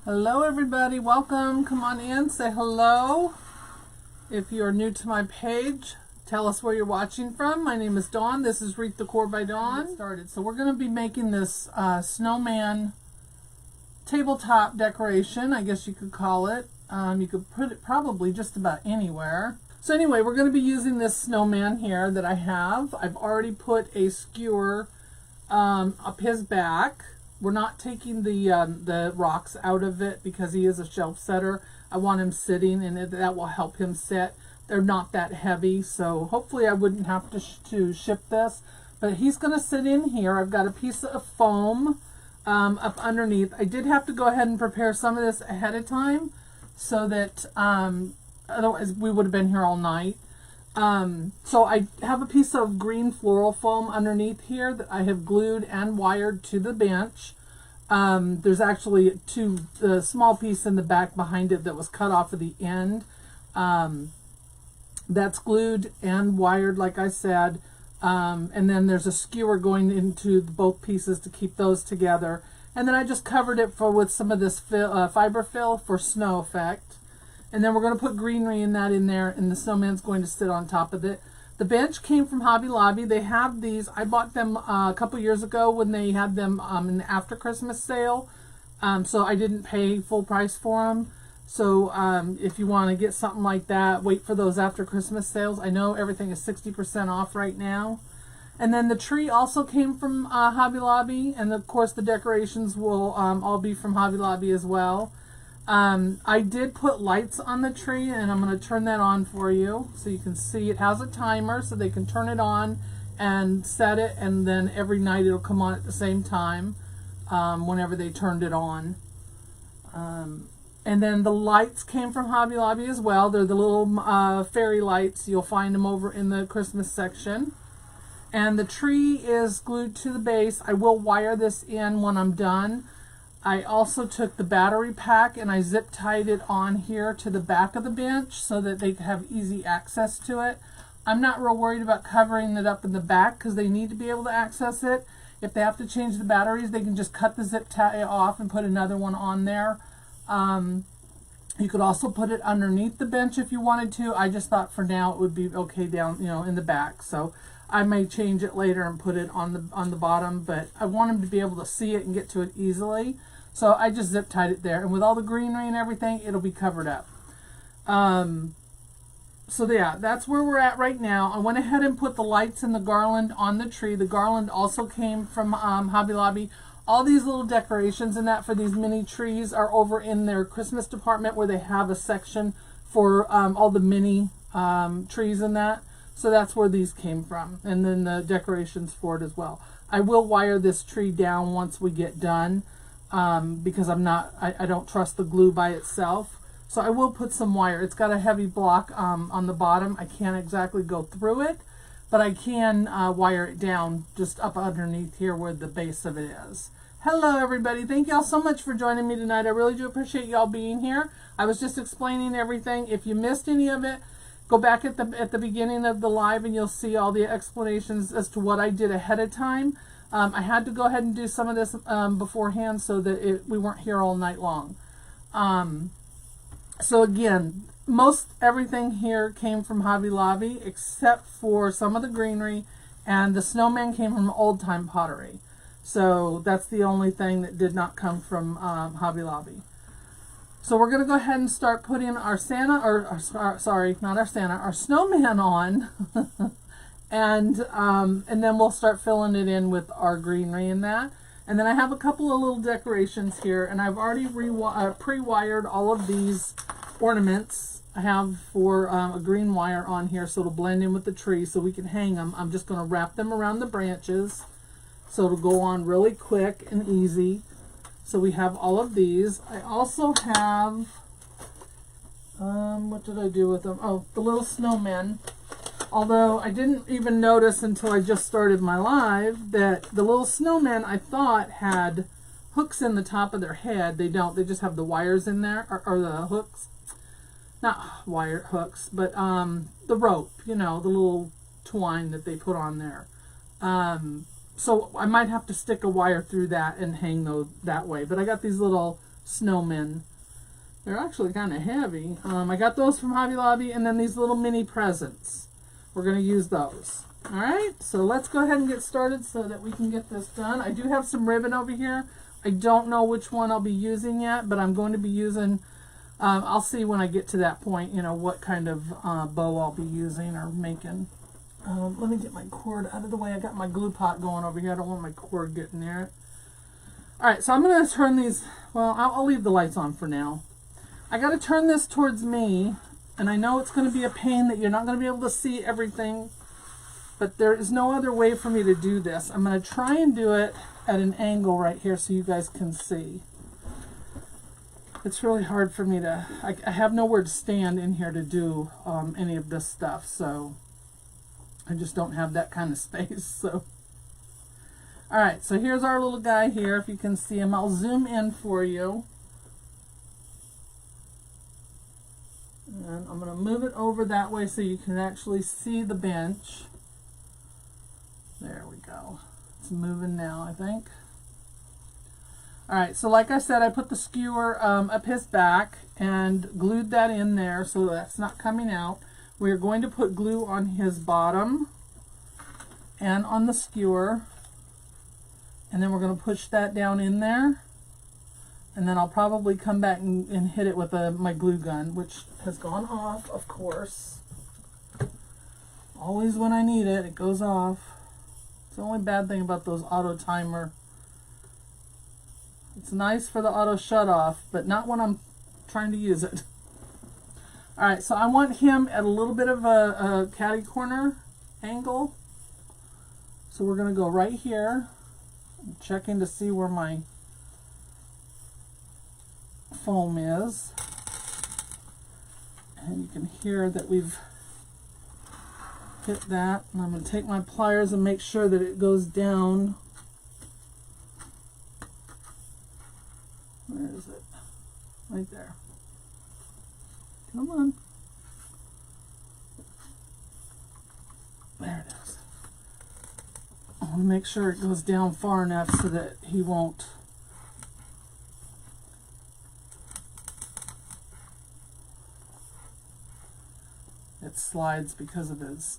Hello everybody, welcome. Come on in, say hello. If you're new to my page, tell us where you're watching from. My name is Dawn. This is Wreath Decor by Dawn. Started. So we're going to be making this snowman tabletop decoration, I guess you could call it. You could put it probably just about anywhere. So anyway, we're going to be using this snowman here that I have. I've already put a skewer up his back. We're not taking the rocks out of it because he is a shelf setter. I want him sitting, and that will help him sit. They're not that heavy, so hopefully I wouldn't have to ship this. But he's going to sit in here. I've got a piece of foam up underneath. I did have to go ahead and prepare some of this ahead of time so that otherwise we would have been here all night. So I have a piece of green floral foam underneath here that I have glued and wired to the bench. There's actually a small piece in the back behind it that was cut off at the end. That's glued and wired, like I said. And then there's a skewer going into both pieces to keep those together. And then I just covered it with some of this fiber fill for snow effect. And then we're going to put greenery in there, and the snowman's going to sit on top of it. The bench came from Hobby Lobby. They have these. I bought them a couple years ago when they had them in the after Christmas sale. So I didn't pay full price for them. So if you want to get something like that, wait for those after Christmas sales. I know everything is 60% off right now. And then the tree also came from Hobby Lobby. And of course the decorations will all be from Hobby Lobby as well. I did put lights on the tree, and I'm going to turn that on for you so you can see. It has a timer so they can turn it on and set it, and then every night it'll come on at the same time whenever they turned it on. And then the lights came from Hobby Lobby as well. They're the little fairy lights. You'll find them over in the Christmas section. And the tree is glued to the base. I will wire this in when I'm done. I also took the battery pack and I zip tied it on here to the back of the bench so that they could have easy access to it. I'm not real worried about covering it up in the back because they need to be able to access it. If they have to change the batteries, they can just cut the zip tie off and put another one on there. You could also put it underneath the bench if you wanted to. I just thought for now it would be okay down, in the back. So I may change it later and put it on the bottom, but I want them to be able to see it and get to it easily. So I just zip tied it there, and with all the greenery and everything, it'll be covered up. So yeah, that's where we're at right now. I went ahead and put the lights and the garland on the tree. The garland also came from Hobby Lobby. All these little decorations and that for these mini trees are over in their Christmas department where they have a section for all the mini trees and that. So that's where these came from, and then the decorations for it as well. I will wire this tree down once we get done. Because I don't trust the glue by itself. So I will put some wire. It's got a heavy block on the bottom. I can't exactly go through it, but I can wire it down just up underneath here where the base of it is. Hello everybody. Thank y'all so much for joining me tonight. I really do appreciate y'all being here. I was just explaining everything. If you missed any of it, go back at the beginning of the live and you'll see all the explanations as to what I did ahead of time. I had to go ahead and do some of this beforehand so that we weren't here all night long. So again, most everything here came from Hobby Lobby except for some of the greenery, and the snowman came from Old Time Pottery. So that's the only thing that did not come from Hobby Lobby. So we're going to go ahead and start putting our Santa, sorry, not our Santa, our snowman on. And then we'll start filling it in with our greenery and that. And then I have a couple of little decorations here, and I've already pre-wired all of these ornaments. I have for a green wire on here so it'll blend in with the tree so we can hang them. I'm just going to wrap them around the branches so it'll go on really quick and easy. So we have all of these. I also have, what did I do with them? Oh, the little snowmen. Although I didn't even notice until I just started my live that the little snowmen I thought had hooks in the top of their head. They don't. They just have the wires in there, or the hooks. Not wire hooks, but the rope, the little twine that they put on there. So I might have to stick a wire through that and hang those that way. But I got these little snowmen. They're actually kind of heavy. I got those from Hobby Lobby, and then these little mini presents. We're going to use those. All right, so let's go ahead and get started so that we can get this done. I do have some ribbon over here. I don't know which one I'll be using yet, but I'm going to be using, I'll see when I get to that point, you know, what kind of bow I'll be using or making. Let me get my cord out of the way. I got my glue pot going over here. I don't want my cord getting there. All right, so I'm going to turn these, well, I'll leave the lights on for now. I got to turn this towards me, and I know it's going to be a pain that you're not going to be able to see everything, but there is no other way for me to do this. I'm going to try and do it at an angle right here so you guys can see. It's really hard for me to, I have nowhere to stand in here to do any of this stuff, so I just don't have that kind of space. So, all right, so here's our little guy here. If you can see him, I'll zoom in for you. And I'm going to move it over that way so you can actually see the bench. There we go. It's moving now, I think. All right, so like I said, I put the skewer up his back and glued that in there so that's not coming out. We're going to put glue on his bottom and on the skewer, and then we're going to push that down in there, and then I'll probably come back and hit it with my glue gun, which has gone off, of course. Always when I need it, it goes off. It's the only bad thing about those auto timer. It's nice for the auto shut off, but not when I'm trying to use it. All right, so I want him at a little bit of a catty corner angle. So we're going to go right here. I'm checking to see where my foam is. And you can hear that we've hit that. And I'm going to take my pliers and make sure that it goes down. Where is it? Right there. Come on. There it is. I want to make sure it goes down far enough so that he won't it slides because of his,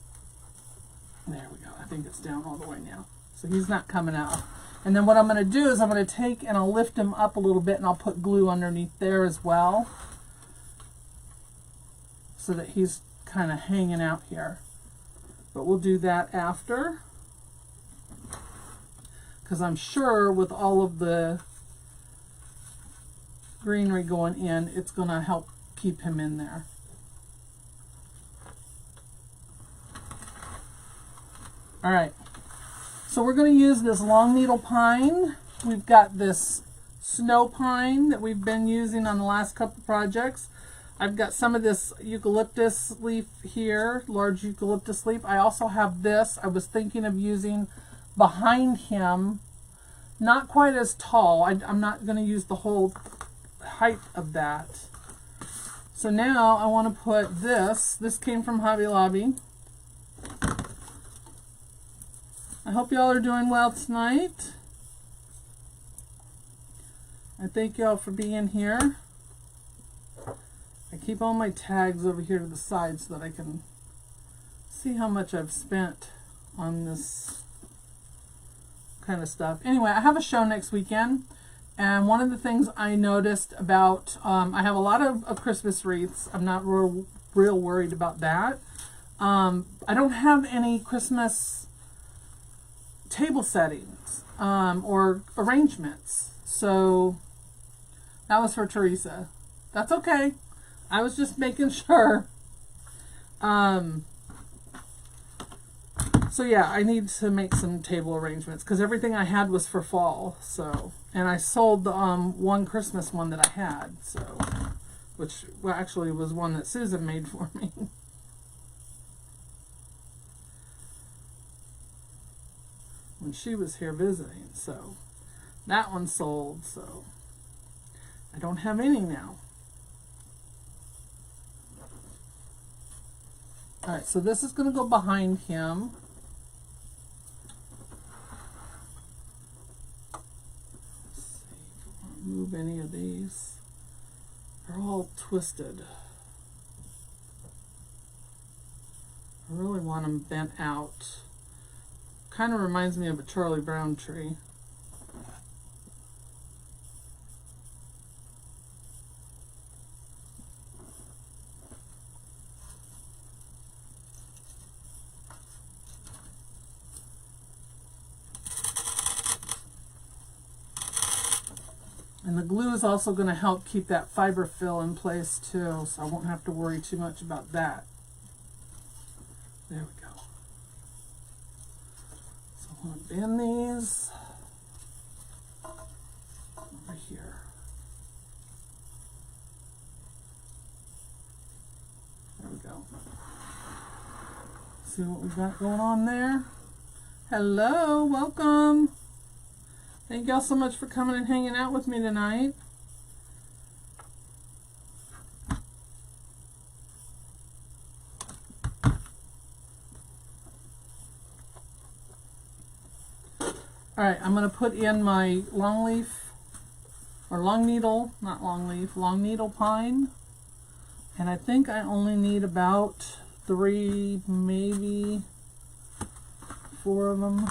there we go. I think it's down all the way now. So he's not coming out. And then what I'm going to do is I'm going to take and I'll lift him up a little bit and I'll put glue underneath there as well, so that he's kind of hanging out here. But we'll do that after, because I'm sure with all of the greenery going in, it's going to help keep him in there. All right, so we're going to use this long needle pine. We've got this snow pine that we've been using on the last couple projects. I've got some of this eucalyptus leaf here, large eucalyptus leaf. I also have this. I was thinking of using behind him, not quite as tall. I'm not going to use the whole height of that. So now I want to put this. This came from Hobby Lobby. I hope y'all are doing well tonight. I thank y'all for being here. I keep all my tags over here to the side so that I can see how much I've spent on this kind of stuff. Anyway, I have a show next weekend, and one of the things I noticed about, I have a lot of Christmas wreaths. I'm not real worried about that. I don't have any Christmas table settings or arrangements, so that was for Teresa. That's okay. I was just making sure. So yeah, I need to make some table arrangements because everything I had was for fall. So, and I sold the one Christmas one that I had, so, which well, actually was one that Susan made for me. When she was here visiting, so that one sold, so I don't have any now. All right, so this is going to go behind him. Let's see if I want to move any of these. these. They're all twisted. I really want them bent out. Kind of reminds me of a Charlie Brown tree. And the glue is also going to help keep that fiber fill in place too, so I won't have to worry too much about that. There we go. So I want to bend these over here. There we go. See what we've got going on there? Hello, welcome. Thank y'all so much for coming and hanging out with me tonight. Alright, I'm going to put in my long leaf, or long needle, not long leaf, long needle pine. And I think I only need about 3, maybe 4 of them.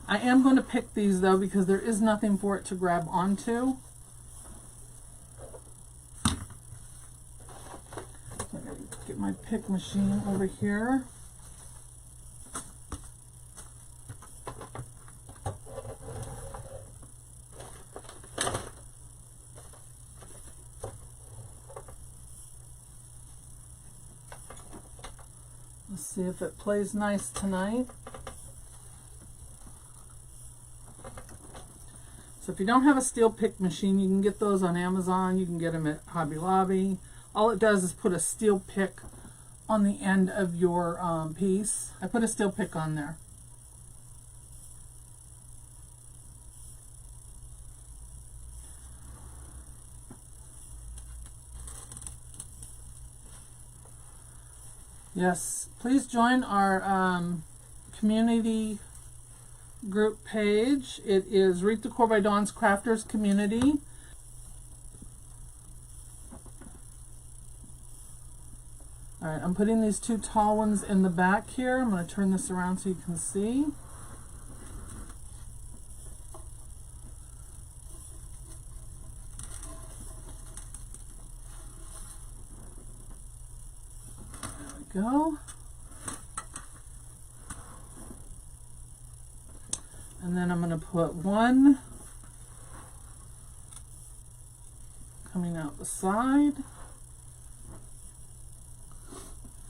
I am going to pick these though because there is nothing for it to grab onto. So I gotta get my pick machine over here. Let's see if it plays nice tonight. So if you don't have a steel pick machine, you can get those on Amazon. You can get them at Hobby Lobby. All it does is put a steel pick on the end of your piece. I put a steel pick on there. Yes, please join our community group page. It is Wreath Decor by Dawn's Crafters Community. Alright, I'm putting these 2 tall ones in the back here. I'm going to turn this around so you can see. There we go. And then I'm going to put one coming out the side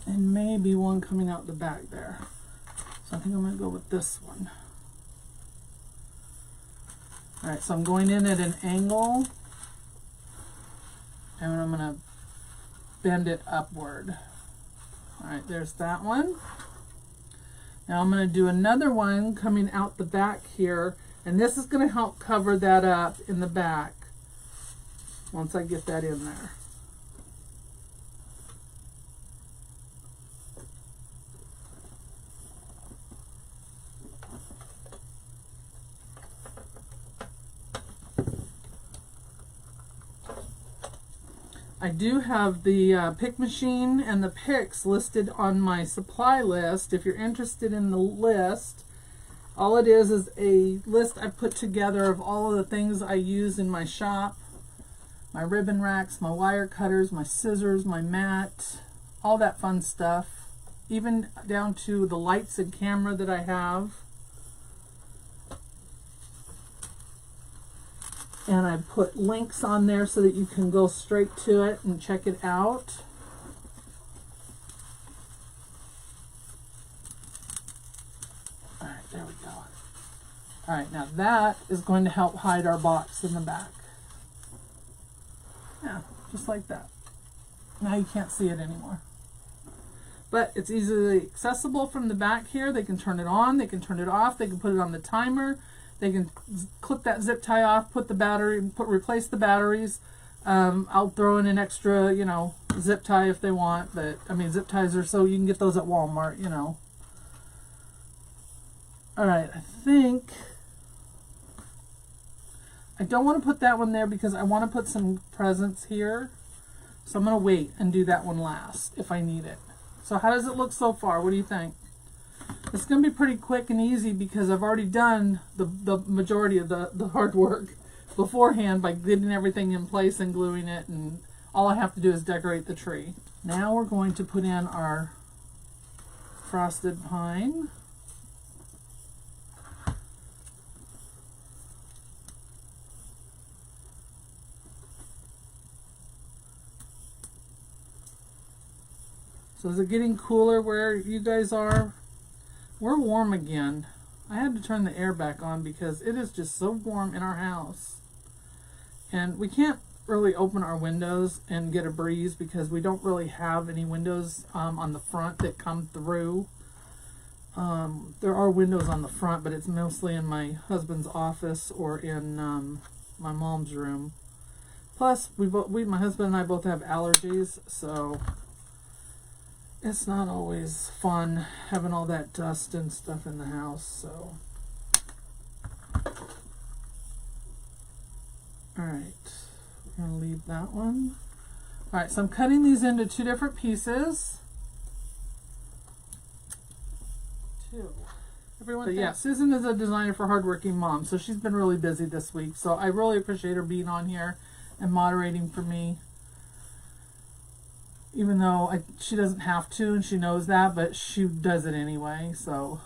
and maybe one coming out the back there. So I think I'm going to go with this one. Alright, so I'm going in at an angle and I'm going to bend it upward. Alright, there's that one. Now I'm going to do another one coming out the back here, and this is going to help cover that up in the back once I get that in there. I do have the pick machine and the picks listed on my supply list. If you're interested in the list, all it is a list I put together of all of the things I use in my shop. My ribbon racks, my wire cutters, my scissors, my mat, all that fun stuff. Even down to the lights and camera that I have. And I put links on there so that you can go straight to it and check it out. Alright, there we go. Alright, now that is going to help hide our box in the back. Yeah, just like that. Now you can't see it anymore. But it's easily accessible from the back here. They can turn it on, they can turn it off, they can put it on the timer. They can clip that zip tie off, put the battery, replace the batteries. I'll throw in an extra, you know, zip tie if they want, but I mean, zip ties are so you can get those at Walmart, you know. All right, I think I don't want to put that one there because I want to put some presents here. So I'm going to wait and do that one last if I need it. So how does it look so far? What do you think? It's going to be pretty quick and easy because I've already done the majority of the hard work beforehand by getting everything in place and gluing it, and all I have to do is decorate the tree. Now we're going to put in our frosted pine. So is it getting cooler where you guys are? We're warm again. I had to turn the air back on because it is just so warm in our house. And we can't really open our windows and get a breeze because we don't really have any windows on the front that come through. There are windows on the front, but it's mostly in my husband's office or in my mom's room. Plus, my husband and I both have allergies, so it's not always fun having all that dust and stuff in the house. So, all right, we're gonna leave that one. All right, so I'm cutting these into 2 different pieces. Everyone, yeah, Susan is a designer for Hardworking Mom, so she's been really busy this week. So I really appreciate her being on here and moderating for me. Even though she doesn't have to, and she knows that, but she does it anyway, so.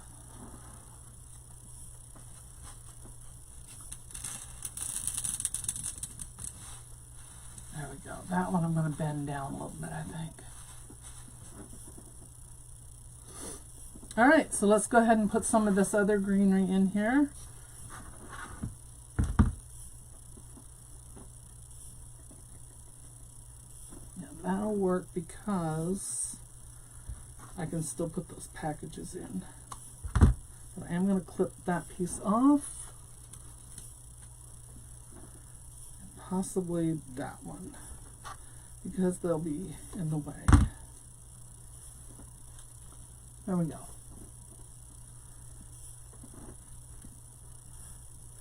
There we go. That one I'm going to bend down a little bit, I think. All right, so let's go ahead and put some of this other greenery in here. That'll work because I can still put those packages in. But I am going to clip that piece off. And possibly that one, because they'll be in the way. There we go.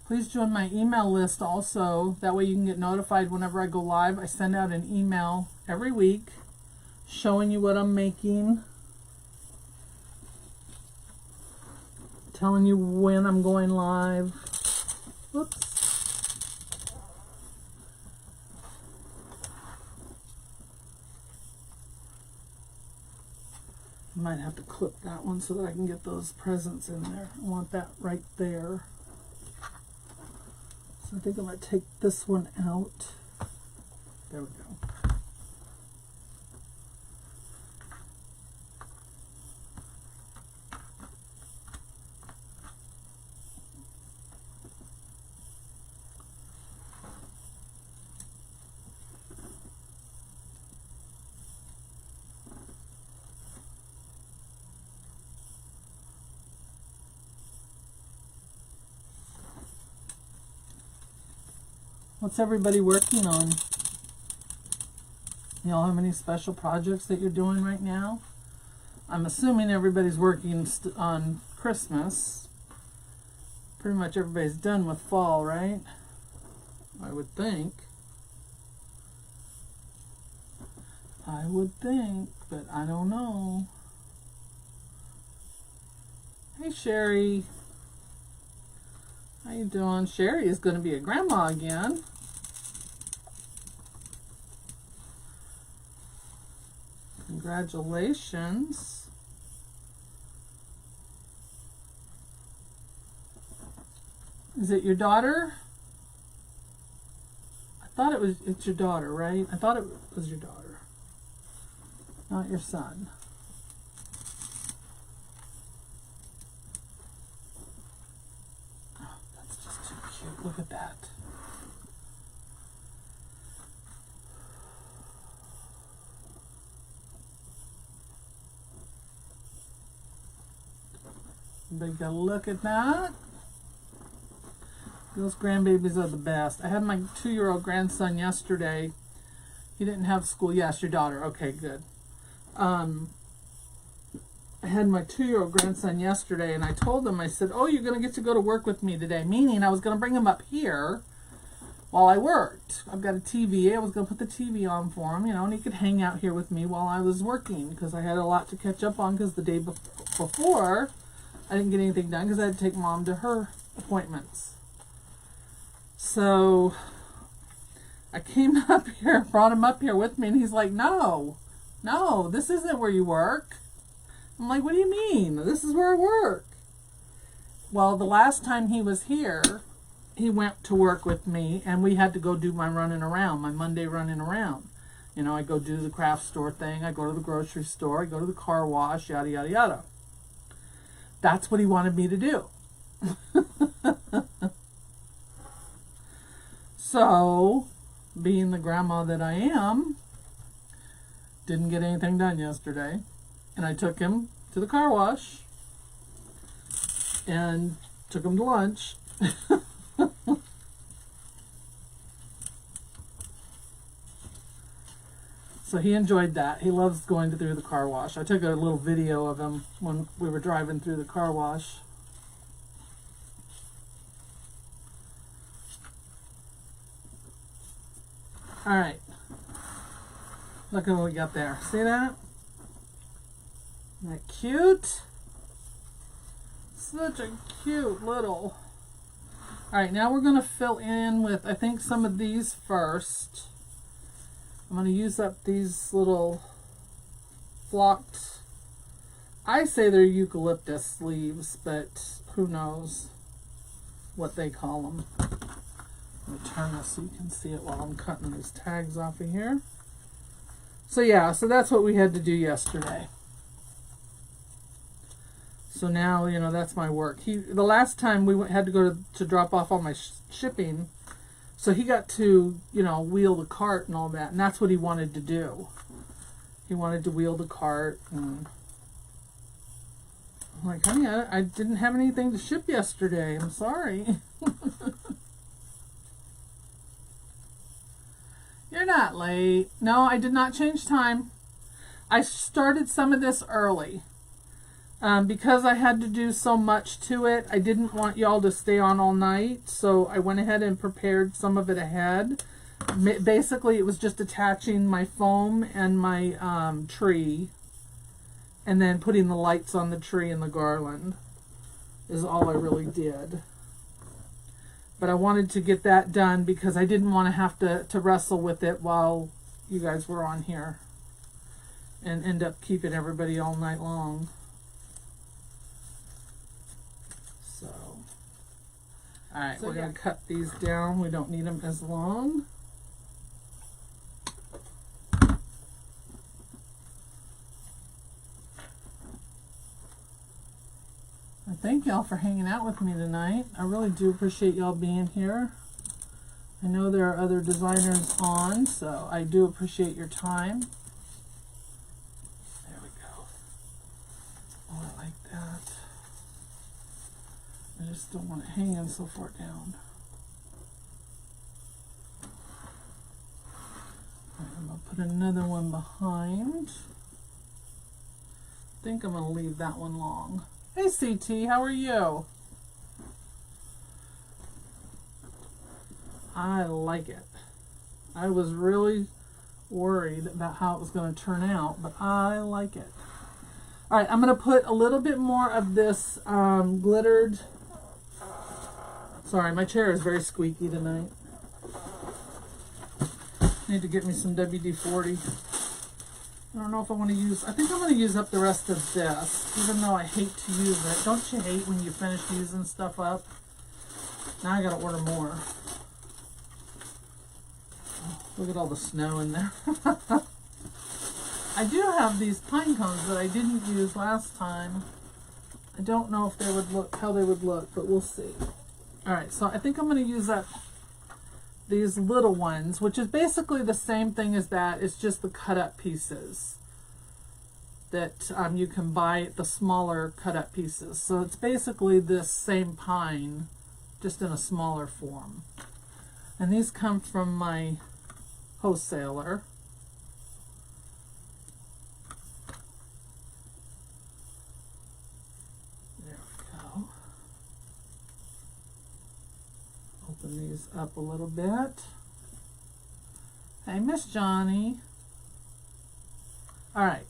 Please join my email list also. That way you can get notified whenever I go live. I send out an email every week showing you what I'm making, telling you when I'm going live. Whoops. I might have to clip that one so that I can get those presents in there. I want that right there. So I think I'm going to take this one out. There we go. What's everybody working on? Y'all have any special projects that you're doing right now? I'm assuming everybody's working on Christmas. Pretty much everybody's done with fall, right? I would think. I would think, but I don't know. Hey, Sherry. How you doing? Sherry is going to be a grandma again. Congratulations. Is it your daughter? I thought it's your daughter, right? I thought it was your daughter, not your son. Oh, that's just too cute. Look at that. Everybody got a look at that. Those grandbabies are the best. I had my 2-year-old grandson yesterday. He didn't have school. Yes, your daughter. Okay, good. And I had my 2-year-old grandson yesterday, and I told him, I said, oh, you're going to get to go to work with me today, meaning I was going to bring him up here while I worked. I've got a TV. I was going to put the TV on for him, you know, and he could hang out here with me while I was working, because I had a lot to catch up on, because the day before I didn't get anything done because I had to take Mom to her appointments. So I came up here, brought him up here with me, and he's like, no, this isn't where you work. I'm like, what do you mean? This is where I work. Well, the last time he was here, he went to work with me, and we had to go do my running around, my Monday running around. You know, I go do the craft store thing, I go to the grocery store, I go to the car wash, yada, yada, yada. That's what he wanted me to do. So, being the grandma that I am, didn't get anything done yesterday. And I took him to the car wash and took him to lunch. So he enjoyed that. He loves going through the car wash. I took a little video of him when we were driving through the car wash. All right. Look at what we got there. See that? Isn't that cute? Such a cute little. All right, now we're going to fill in with, I think, some of these first. I'm going to use up these little flocked, I say they're eucalyptus leaves, but who knows what they call them. Let me turn this so you can see it while I'm cutting these tags off of here. So yeah, so that's what we had to do yesterday. So now, you know, that's my work. The last time we had to go to drop off all my shipping, so he got to, you know, wheel the cart and all that, and that's what he wanted to do. He wanted to wheel the cart, and I'm like, honey, I didn't have anything to ship yesterday. I'm sorry. You're not late. No, I did not change time. I started some of this early. Because I had to do so much to it, I didn't want y'all to stay on all night, so I went ahead and prepared some of it ahead. Basically, it was just attaching my foam and my tree, and then putting the lights on the tree and the garland is all I really did. But I wanted to get that done because I didn't want to have to wrestle with it while you guys were on here and end up keeping everybody all night long. So, all right, we're going to cut these down. We don't need them as long. Thank y'all for hanging out with me tonight. I really do appreciate y'all being here. I know there are other designers on, so I do appreciate your time. There we go. Oh, I like that. I just don't want it hanging so far down. All right, I'm going to put another one behind. I think I'm going to leave that one long. Hey CT, how are you? I like it. I was really worried about how it was going to turn out, but I like it. All right, I'm going to put a little bit more of this glittered. Sorry, my chair is very squeaky tonight. Need to get me some WD-40. I don't know if I want to use, I think I'm going to use up the rest of this, even though I hate to use it. Don't you hate when you finish using stuff up? Now I got to order more. Oh, look at all the snow in there. I do have these pine cones that I didn't use last time. I don't know if they would look, how they would look, but we'll see. All right, so I think I'm going to use up these little ones, which is basically the same thing as that. It's just the cut up pieces that you can buy, the smaller cut up pieces. So it's basically this same pine, just in a smaller form. And these come from my wholesaler. Open these up a little bit. Hey, Miss Johnny. All right,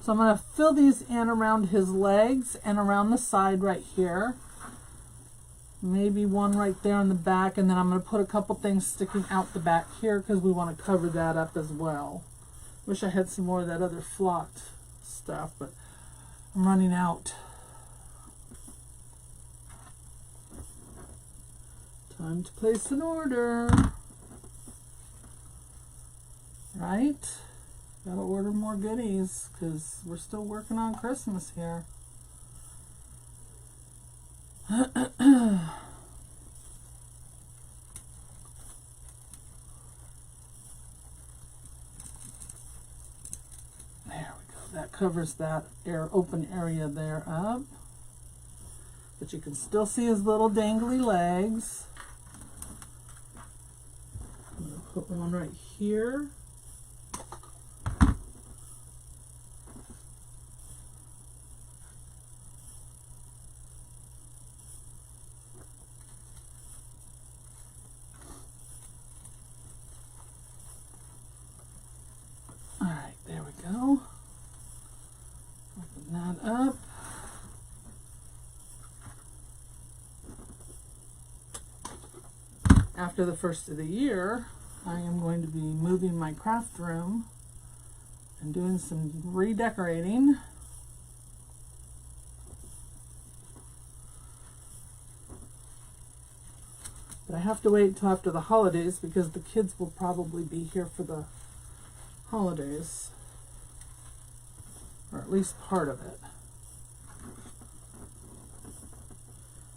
so I'm going to fill these in around his legs and around the side right here. Maybe one right there in the back, and then I'm going to put a couple things sticking out the back here because we want to cover that up as well. Wish I had some more of that other flocked stuff, but I'm running out. Time to place an order. Right? Gotta order more goodies because we're still working on Christmas here. There we go. That covers that open area there up. But you can still see his little dangly legs. I'm going to put one right here. Alright, there we go. Open that up. After the first of the year, I am going to be moving my craft room and doing some redecorating. But I have to wait until after the holidays because the kids will probably be here for the holidays, or at least part of it.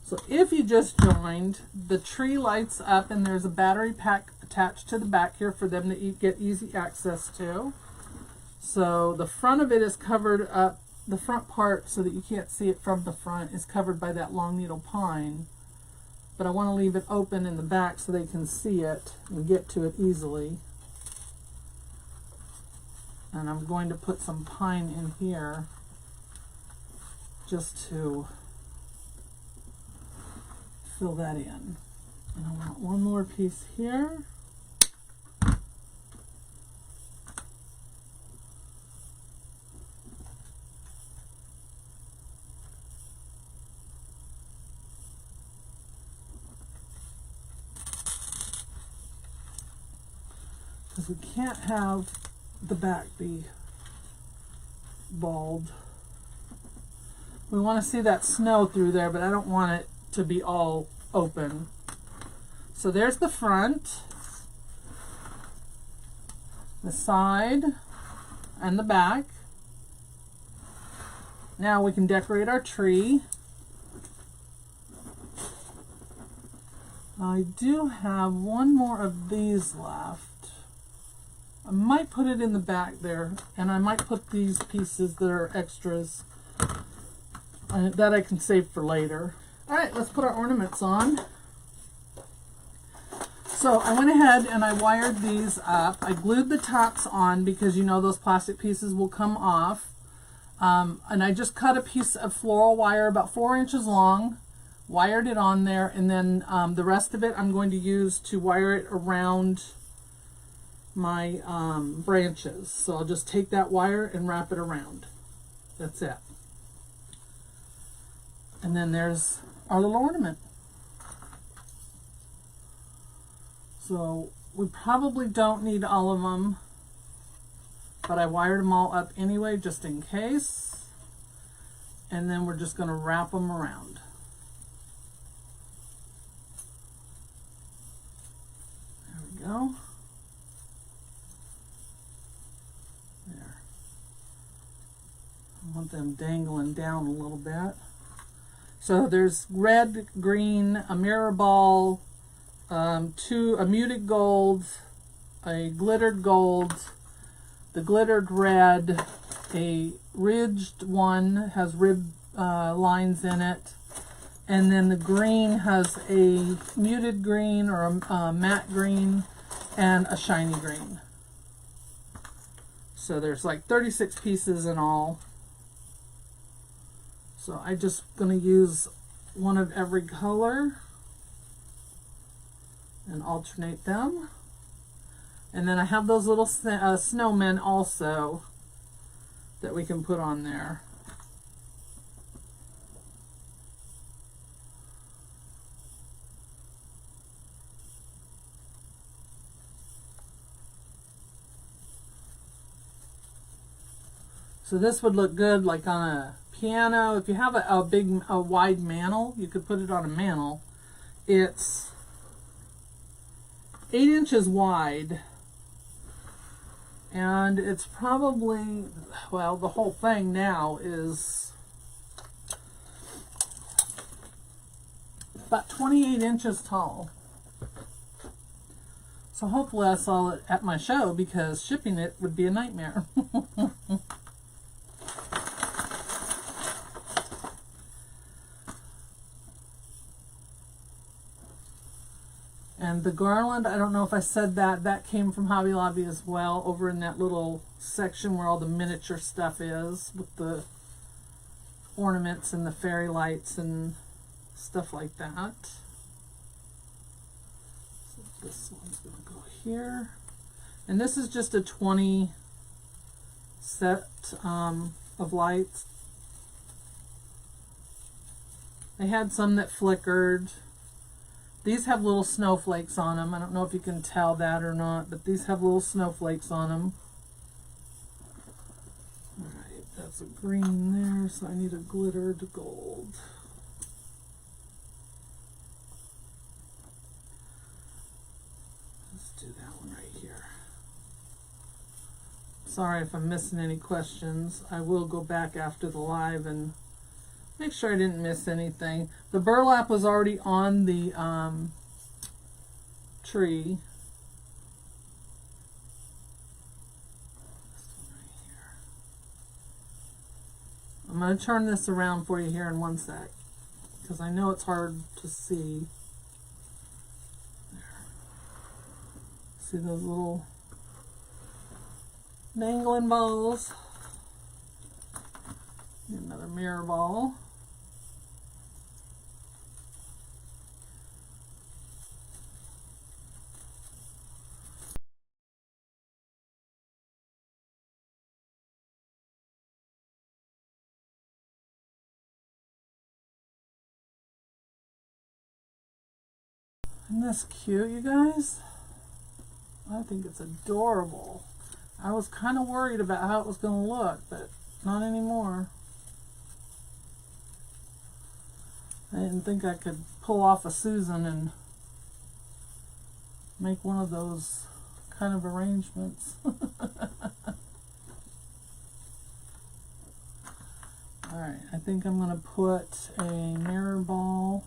So if you just joined, the tree lights up and there's a battery pack attached to the back here for them to get easy access to. So the front of it is covered up, the front part so that you can't see it from the front is covered by that long needle pine. But I want to leave it open in the back so they can see it and get to it easily. And I'm going to put some pine in here just to fill that in. And I want one more piece here. Because we can't have the back be bald. We want to see that snow through there, but I don't want it to be all open. So there's the front, the side, and the back. Now we can decorate our tree. I do have one more of these left. I might put it in the back there, and I might put these pieces that are extras that I can save for later. Alright, let's put our ornaments on. So I went ahead and I wired these up. I glued the tops on because you know those plastic pieces will come off. And I just cut a piece of floral wire about 4 inches long, wired it on there, and then the rest of it I'm going to use to wire it around my branches. So I'll just take that wire and wrap it around. That's it. And then there's our little ornament. So we probably don't need all of them, but I wired them all up anyway just in case. And then we're just going to wrap them around. There we go. There. I want them dangling down a little bit. So there's red, green, a mirror ball, a muted gold, a glittered gold, the glittered red, a ridged one has rib lines in it, and then the green has a muted green or a matte green and a shiny green. So there's like 36 pieces in all. So I'm just going to use one of every color. and alternate them. And then I have those little snowmen also that we can put on there. So this would look good like on a piano. If you have a wide mantle, you could put it on a mantle. It's 8 inches wide, and it's probably, well, the whole thing now is about 28 inches tall. So hopefully I saw it at my show, because shipping it would be a nightmare. And the garland, I don't know if I said that, that came from Hobby Lobby as well, over in that little section where all the miniature stuff is, with the ornaments and the fairy lights and stuff like that. So this one's going to go here. And this is just a 20 set of lights. I had some that flickered. These have little snowflakes on them. I don't know if you can tell that or not, but these have little snowflakes on them. Alright, that's a green there, so I need a glittered gold. Let's do that one right here. Sorry if I'm missing any questions. I will go back after the live and make sure I didn't miss anything. The burlap was already on the tree. This one right here. I'm going to turn this around for you here in one sec, because I know it's hard to see. There. See those little dangling balls? Another mirror ball. Isn't this cute, you guys? I think it's adorable. I was kind of worried about how it was going to look, but not anymore. I didn't think I could pull off a Susan and make one of those kind of arrangements. Alright, I think I'm going to put a mirror ball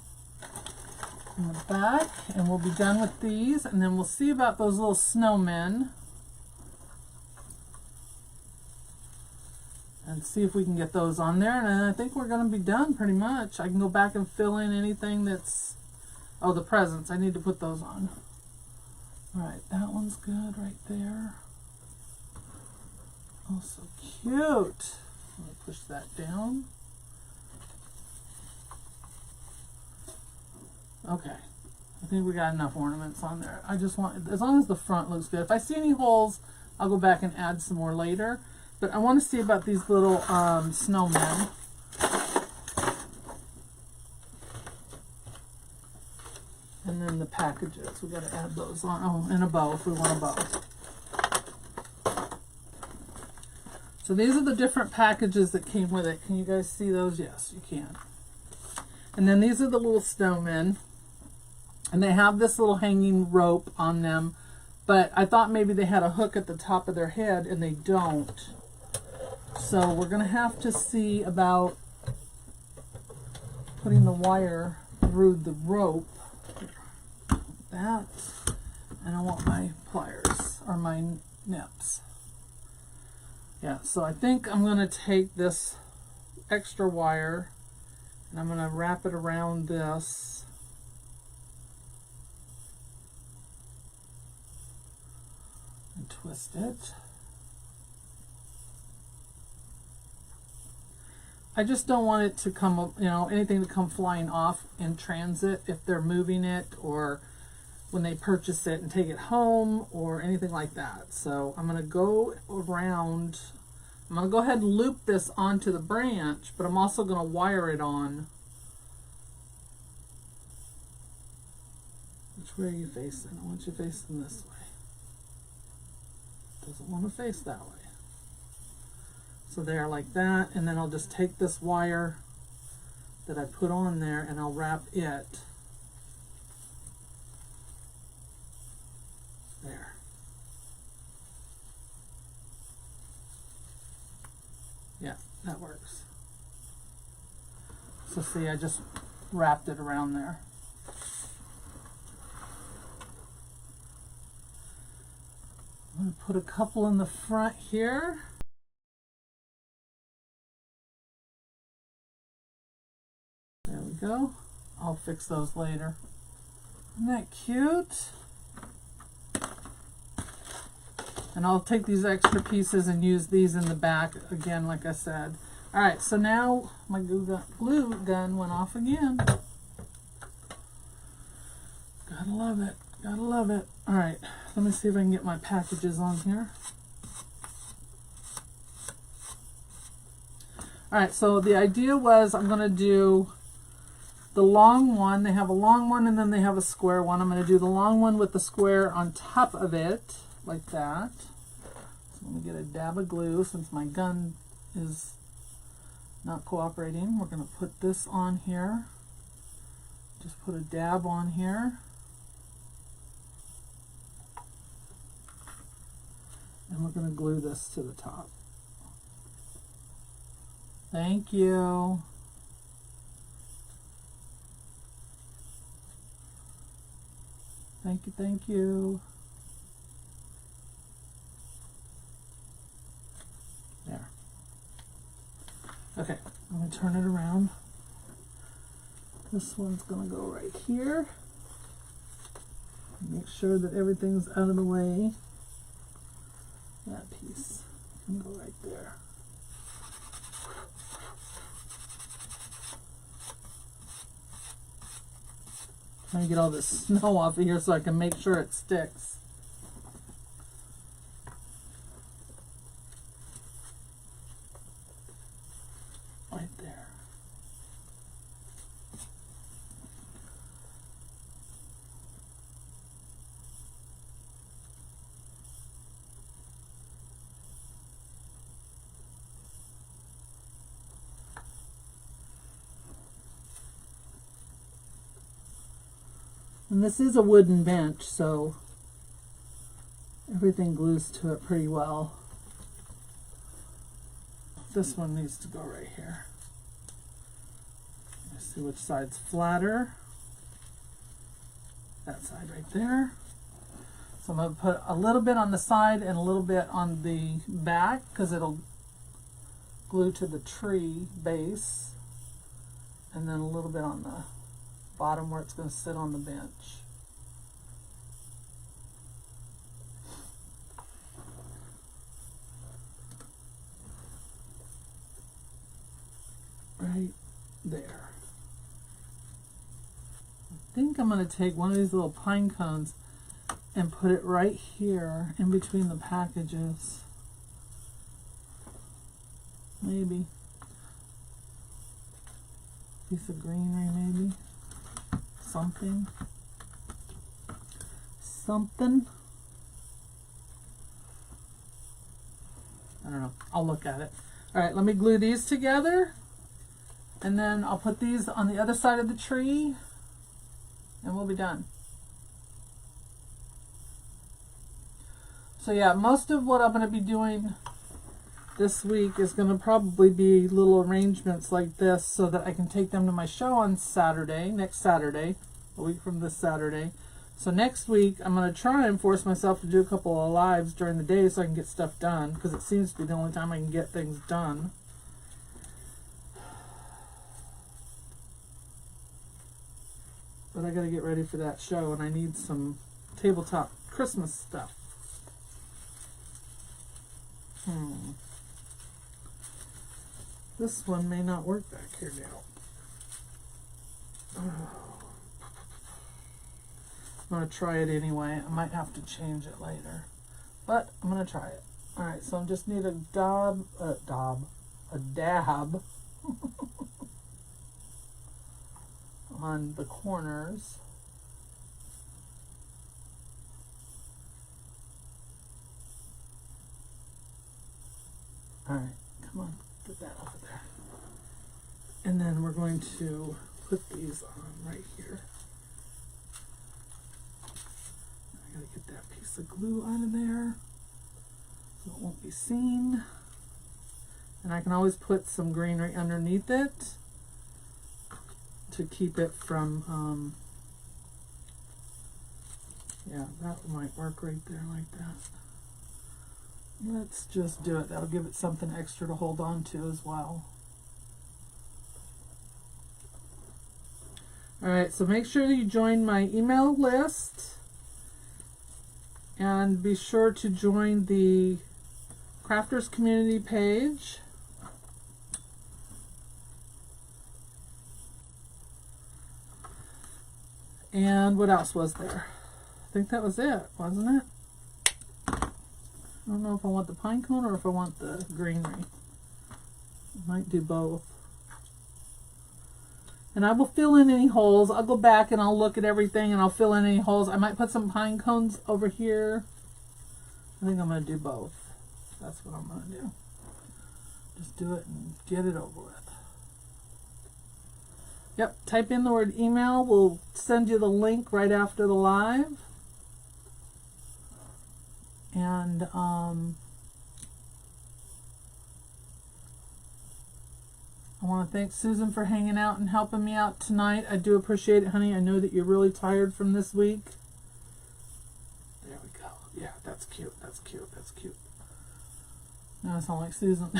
in the back, and we'll be done with these, and then we'll see about those little snowmen and see if we can get those on there. And I think we're going to be done pretty much. I can go back and fill in anything that's, oh, the presents, I need to put those on. Alright, that one's good right there. Oh, so cute. Let me push that down. Okay, I think we got enough ornaments on there. I just want, as long as the front looks good. If I see any holes, I'll go back and add some more later. But I want to see about these little snowmen. And then the packages, we got to add those on. Oh, and a bow if we want a bow. So these are the different packages that came with it. Can you guys see those? Yes, you can. And then these are the little snowmen. And they have this little hanging rope on them, but I thought maybe they had a hook at the top of their head, and they don't. So we're going to have to see about putting the wire through the rope. That, and I want my pliers, or my nips. Yeah, so I think I'm going to take this extra wire, and I'm going to wrap it around this. And twist it. I just don't want it to come, you know, anything to come flying off in transit if they're moving it, or when they purchase it and take it home or anything like that. So I'm going to go around, I'm going to go ahead and loop this onto the branch, but I'm also going to wire it on. Which way are you facing? I want you facing this way. Doesn't want to face that way. So there, like that, and then I'll just take this wire that I put on there and I'll wrap it there. Yeah, that works. So see, I just wrapped it around there. I'm going to put a couple in the front here. There we go. I'll fix those later. Isn't that cute? And I'll take these extra pieces and use these in the back again, like I said. All right, so now my glue gun went off again. Gotta love it. Gotta love it. All right, let me see if I can get my packages on here. All right, so the idea was I'm gonna do the long one. They have a long one and then they have a square one. I'm gonna do the long one with the square on top of it, like that. So let me get a dab of glue since my gun is not cooperating. We're gonna put this on here. Just put a dab on here. And we're going to glue this to the top. Thank you. Thank you, thank you. There. Okay, I'm going to turn it around. This one's going to go right here. Make sure that everything's out of the way. That piece can go right there. Trying to get all this snow off of here so I can make sure it sticks. Right there. And this is a wooden bench, so everything glues to it pretty well. This one needs to go right here. Let's see which side's flatter. That side right there. So I'm going to put a little bit on the side and a little bit on the back because it'll glue to the tree base. And then a little bit on the bottom where it's going to sit on the bench. Right there. I think I'm going to take one of these little pine cones and put it right here in between the packages. Maybe. Piece of greenery maybe. Something. I don't know. I'll look at it. All right, let me glue these together. And then I'll put these on the other side of the tree. And we'll be done. So yeah, most of what I'm going to be doing this week is going to probably be little arrangements like this so that I can take them to my show on Saturday, next Saturday, a week from this Saturday. So next week, I'm going to try and force myself to do a couple of lives during the day so I can get stuff done, because it seems to be the only time I can get things done. But I got to get ready for that show, and I need some tabletop Christmas stuff. This one may not work back here now. going to try it anyway. I might have to change it later, but I'm going to try it. All right, so I just need a dab on the corners. All right, come on, get that over there. And then we're going to put these on right here. I gotta get that piece of glue out of there so it won't be seen. And I can always put some greenery underneath it to keep it from, yeah, that might work right there like that. Let's just do it. That'll give it something extra to hold on to as well. All right, so make sure that you join my email list and be sure to join the Crafters community page. And what else was there? I think that was it, wasn't it? I don't know if I want the pine cone or if I want the greenery. I might do both. And I will fill in any holes. I'll go back and I'll look at everything and I'll fill in any holes. I might put some pine cones over here. I think I'm going to do both. That's what I'm going to do. Just do it and get it over with. Yep, type in the word email. We'll send you the link right after the live. And I want to thank Susan for hanging out and helping me out tonight. I do appreciate it, honey. I know that you're really tired from this week. There we go. Yeah, that's cute. That's cute. That's cute. Now I sound like Susan.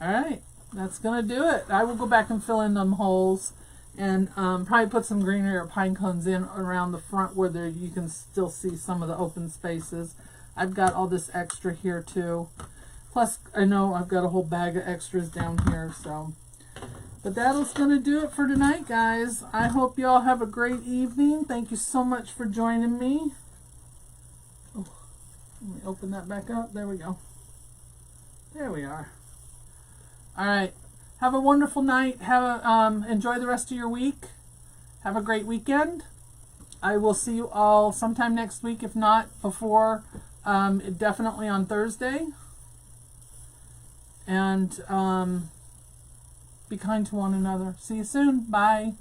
All right, that's going to do it. I will go back and fill in them holes. And probably put some greenery or pine cones in around the front where there you can still see some of the open spaces. I've got all this extra here too. Plus, I know I've got a whole bag of extras down here. So, but that's going to do it for tonight, guys. I hope you all have a great evening. Thank you so much for joining me. Oh, let me open that back up. There we go. There we are. All right. Have a wonderful night. Enjoy the rest of your week. Have a great weekend. I will see you all sometime next week, if not before, definitely on Thursday. And be kind to one another. See you soon. Bye.